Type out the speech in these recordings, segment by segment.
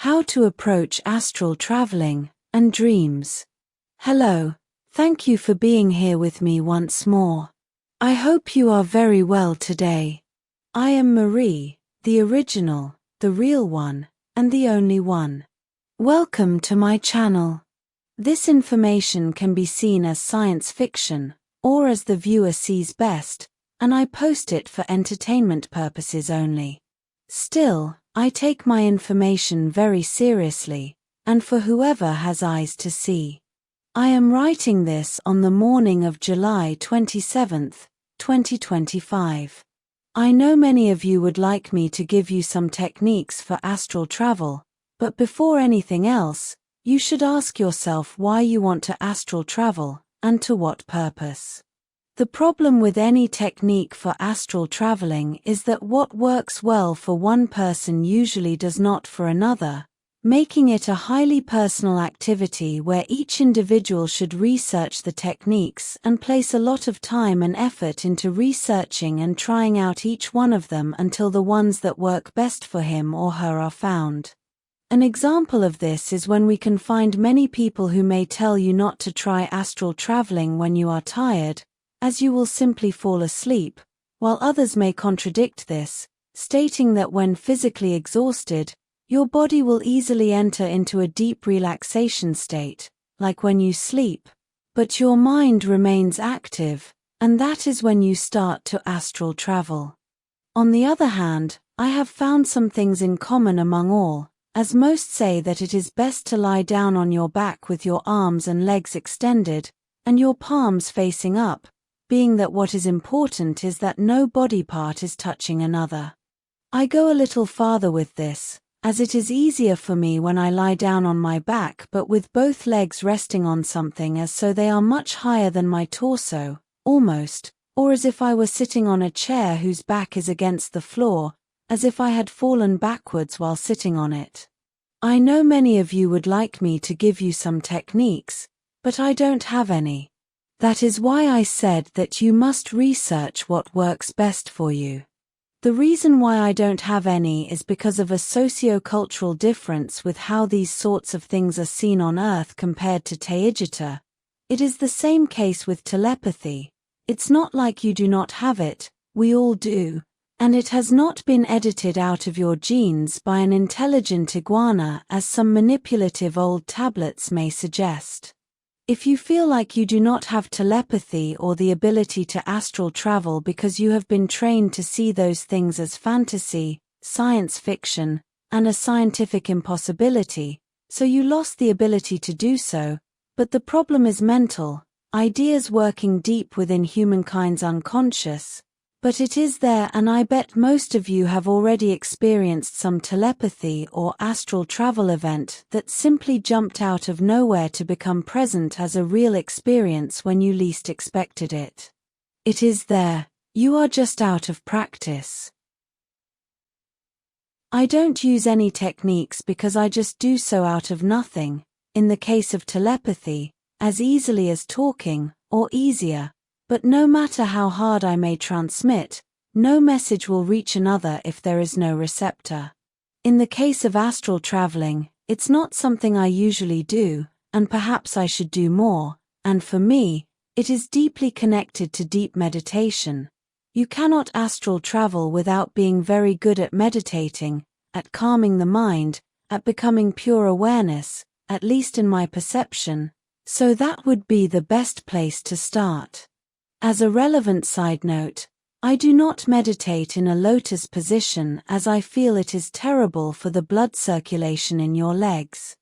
How to approach astral traveling and dreams. Hello, thank you for being here with me once more. I hope you are very well today. I am Marie, the original, the real one, and the only one. Welcome to my channel. This information can be seen as science fiction, or as the viewer sees best, and I post it for entertainment purposes only. Still, I take my information very seriously, and for whoever has eyes to see. I am writing this on the morning of July 27th, 2025. I know many of you would like me to give you some techniques for astral travel, but before anything else, you should ask yourself why you want to astral travel, and to what purpose. The problem with any technique for astral traveling is that what works well for one person usually does not for another, making it a highly personal activity where each individual should research the techniques and place a lot of time and effort into researching and trying out each one of them until the ones that work best for him or her are found. An example of this is when we can find many people who may tell you not to try astral traveling when you are tired, as you will simply fall asleep, while others may contradict this, stating that when physically exhausted, your body will easily enter into a deep relaxation state, like when you sleep, but your mind remains active, and that is when you start to astral travel. On the other hand, I have found some things in common among all, as most say that it is best to lie down on your back with your arms and legs extended, and your palms facing up, being that what is important is that no body part is touching another. I go a little farther with this, as it is easier for me when I lie down on my back but with both legs resting on something as so they are much higher than my torso, almost, or as if I were sitting on a chair whose back is against the floor, as if I had fallen backwards while sitting on it. I know many of you would like me to give you some techniques, but I don't have any. That is why I said that you must research what works best for you. The reason why I don't have any is because of a socio-cultural difference with how these sorts of things are seen on Earth compared to Taygeta. It is the same case with telepathy. It's not like you do not have it, we all do, and it has not been edited out of your genes by an intelligent iguana as some manipulative old tablets may suggest. If you feel like you do not have telepathy or the ability to astral travel because you have been trained to see those things as fantasy, science fiction, and a scientific impossibility, so you lost the ability to do so, but the problem is mental, ideas working deep within humankind's unconscious, but it is there, and I bet most of you have already experienced some telepathy or astral travel event that simply jumped out of nowhere to become present as a real experience when you least expected it. It is there, you are just out of practice. I don't use any techniques because I just do so out of nothing, in the case of telepathy, as easily as talking, or easier. But no matter how hard I may transmit, no message will reach another if there is no receptor. In the case of astral traveling, it's not something I usually do, and perhaps I should do more, and for me, it is deeply connected to deep meditation. You cannot astral travel without being very good at meditating, at calming the mind, at becoming pure awareness, at least in my perception, so that would be the best place to start. As a relevant side note, I do not meditate in a lotus position as I feel it is terrible for the blood circulation in your legs.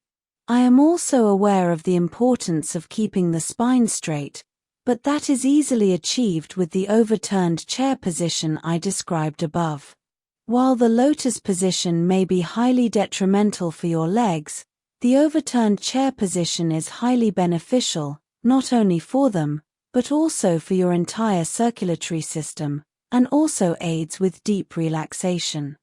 I am also aware of the importance of keeping the spine straight, but that is easily achieved with the overturned chair position I described above. While the lotus position may be highly detrimental for your legs, the overturned chair position is highly beneficial, not only for them, but also for your entire circulatory system, and also aids with deep relaxation.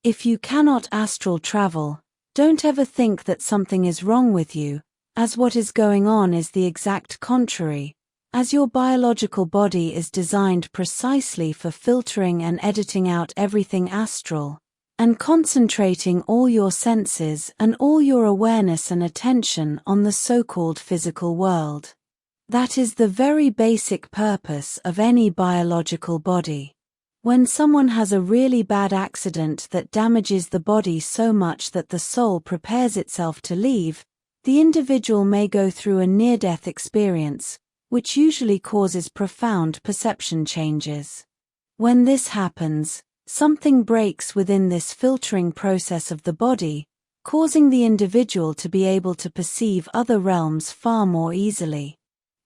If you cannot astral travel, don't ever think that something is wrong with you, as what is going on is the exact contrary, as your biological body is designed precisely for filtering and editing out everything astral, and concentrating all your senses and all your awareness and attention on the so-called physical world. That is the very basic purpose of any biological body. When someone has a really bad accident that damages the body so much that the soul prepares itself to leave, the individual may go through a near-death experience, which usually causes profound perception changes. When this happens, something breaks within this filtering process of the body, causing the individual to be able to perceive other realms far more easily.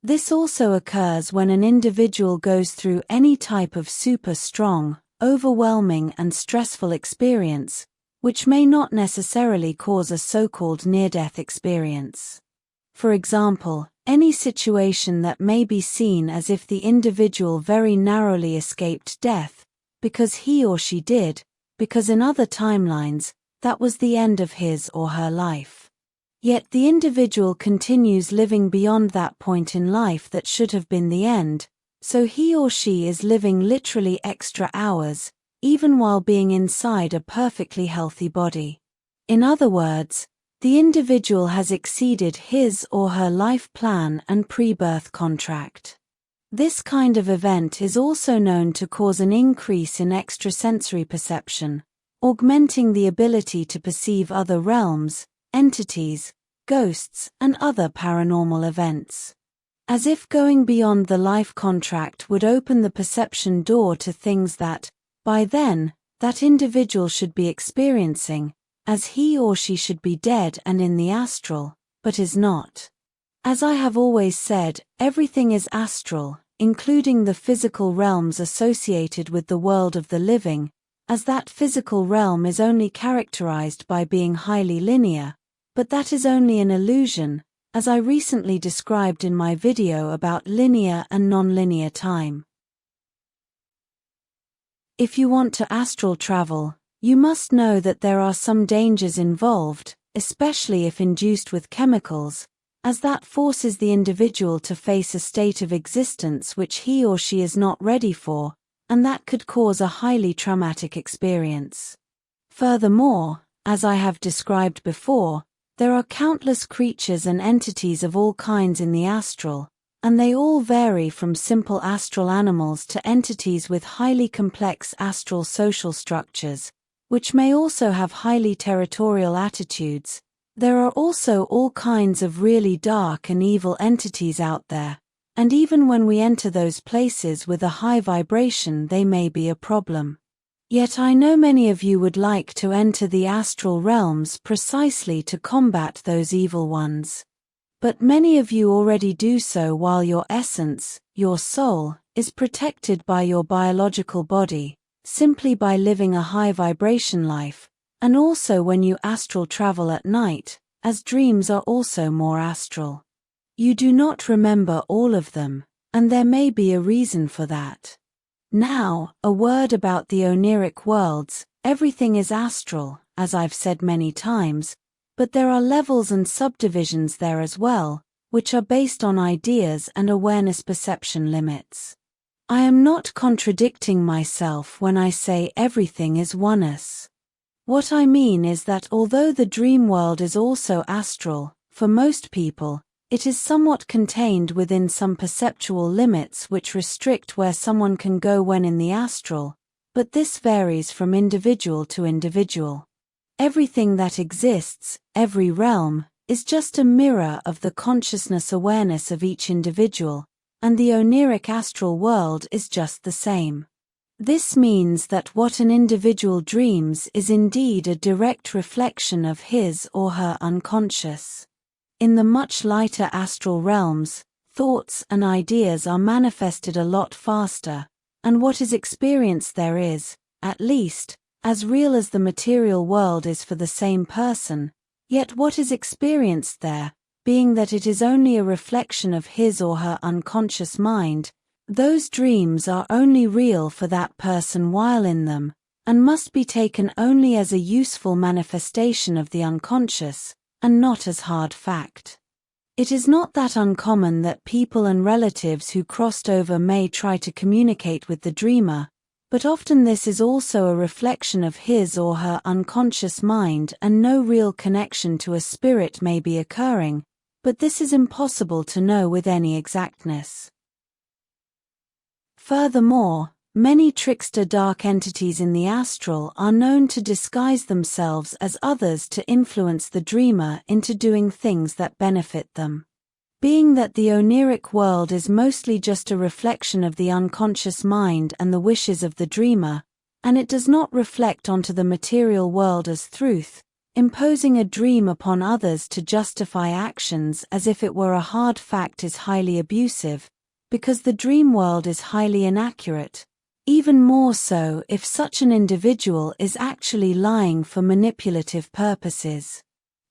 This also occurs when an individual goes through any type of super strong, overwhelming and stressful experience, which may not necessarily cause a so-called near-death experience. For example, any situation that may be seen as if the individual very narrowly escaped death, because he or she did, because in other timelines, that was the end of his or her life. Yet the individual continues living beyond that point in life that should have been the end, so he or she is living literally extra hours, even while being inside a perfectly healthy body. In other words, the individual has exceeded his or her life plan and pre-birth contract. This kind of event is also known to cause an increase in extrasensory perception, augmenting the ability to perceive other realms, entities, ghosts, and other paranormal events. As if going beyond the life contract would open the perception door to things that, by then, that individual should be experiencing, as he or she should be dead and in the astral, but is not. As I have always said, everything is astral, including the physical realms associated with the world of the living, as that physical realm is only characterized by being highly linear, but that is only an illusion, as I recently described in my video about linear and non-linear time. If you want to astral travel, you must know that there are some dangers involved, especially if induced with chemicals, as that forces the individual to face a state of existence which he or she is not ready for, and that could cause a highly traumatic experience. Furthermore, as I have described before, there are countless creatures and entities of all kinds in the astral, and they all vary from simple astral animals to entities with highly complex astral social structures, which may also have highly territorial attitudes. There are also all kinds of really dark and evil entities out there, and even when we enter those places with a high vibration, they may be a problem. Yet I know many of you would like to enter the astral realms precisely to combat those evil ones. But many of you already do so while your essence, your soul, is protected by your biological body, simply by living a high vibration life, and also when you astral travel at night, as dreams are also more astral. You do not remember all of them, and there may be a reason for that. Now, a word about the oniric worlds. Everything is astral, as I've said many times, but there are levels and subdivisions there as well, which are based on ideas and awareness perception limits. I am not contradicting myself when I say everything is oneness. What I mean is that although the dream world is also astral, for most people, it is somewhat contained within some perceptual limits which restrict where someone can go when in the astral, but this varies from individual to individual. Everything that exists, every realm, is just a mirror of the consciousness awareness of each individual, and the oniric astral world is just the same. This means that what an individual dreams is indeed a direct reflection of his or her unconscious. In the much lighter astral realms, thoughts and ideas are manifested a lot faster, and what is experienced there is, at least, as real as the material world is for the same person, yet what is experienced there, being that it is only a reflection of his or her unconscious mind, those dreams are only real for that person while in them, and must be taken only as a useful manifestation of the unconscious, and not as hard fact. It is not that uncommon that people and relatives who crossed over may try to communicate with the dreamer, But often this is also a reflection of his or her unconscious mind and no real connection to a spirit may be occurring, but this is impossible to know with any exactness. Furthermore, many trickster dark entities in the astral are known to disguise themselves as others to influence the dreamer into doing things that benefit them. Being that the oniric world is mostly just a reflection of the unconscious mind and the wishes of the dreamer, and it does not reflect onto the material world as truth, imposing a dream upon others to justify actions as if it were a hard fact is highly abusive, because the dream world is highly inaccurate, even more so if such an individual is actually lying for manipulative purposes.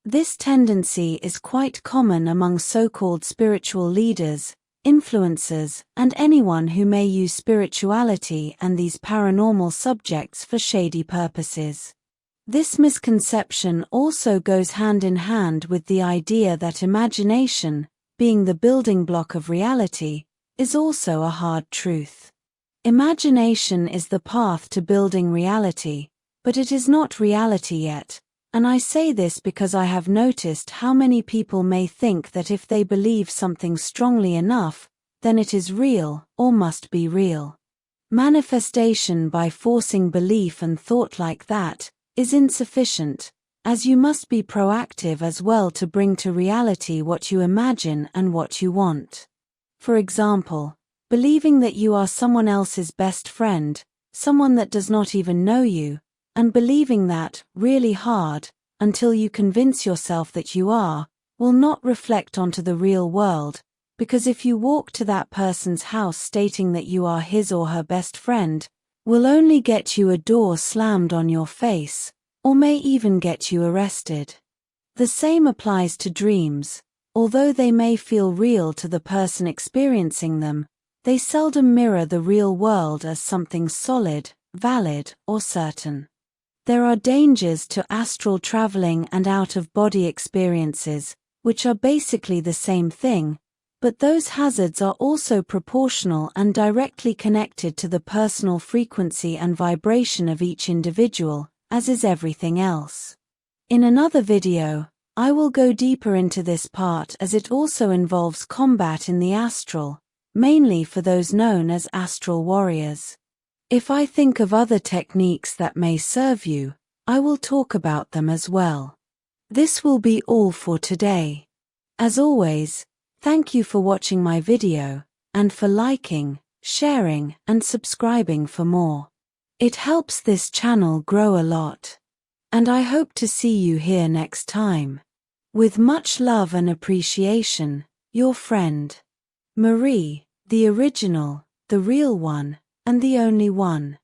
This tendency is quite common among so-called spiritual leaders, influencers, and anyone who may use spirituality and these paranormal subjects for shady purposes. This misconception also goes hand in hand with the idea that imagination, being the building block of reality, is also a hard truth. Imagination is the path to building reality, but it is not reality yet. And I say this because I have noticed how many people may think that if they believe something strongly enough, then it is real, or must be real. Manifestation by forcing belief and thought like that is insufficient, as you must be proactive as well to bring to reality what you imagine and what you want. For example, believing that you are someone else's best friend, someone that does not even know you, and believing that, really hard, until you convince yourself that you are, will not reflect onto the real world, because if you walk to that person's house stating that you are his or her best friend, will only get you a door slammed on your face, or may even get you arrested. The same applies to dreams. Although they may feel real to the person experiencing them, they seldom mirror the real world as something solid, valid, or certain. There are dangers to astral traveling and out-of-body experiences, which are basically the same thing, but those hazards are also proportional and directly connected to the personal frequency and vibration of each individual, as is everything else. In another video, I will go deeper into this part as it also involves combat in the astral, mainly for those known as astral warriors. If I think of other techniques that may serve you, I will talk about them as well. This will be all for today. As always, thank you for watching my video, and for liking, sharing, and subscribing for more. It helps this channel grow a lot. And I hope to see you here next time. With much love and appreciation, your friend, Marie, the original, the real one, and the only one.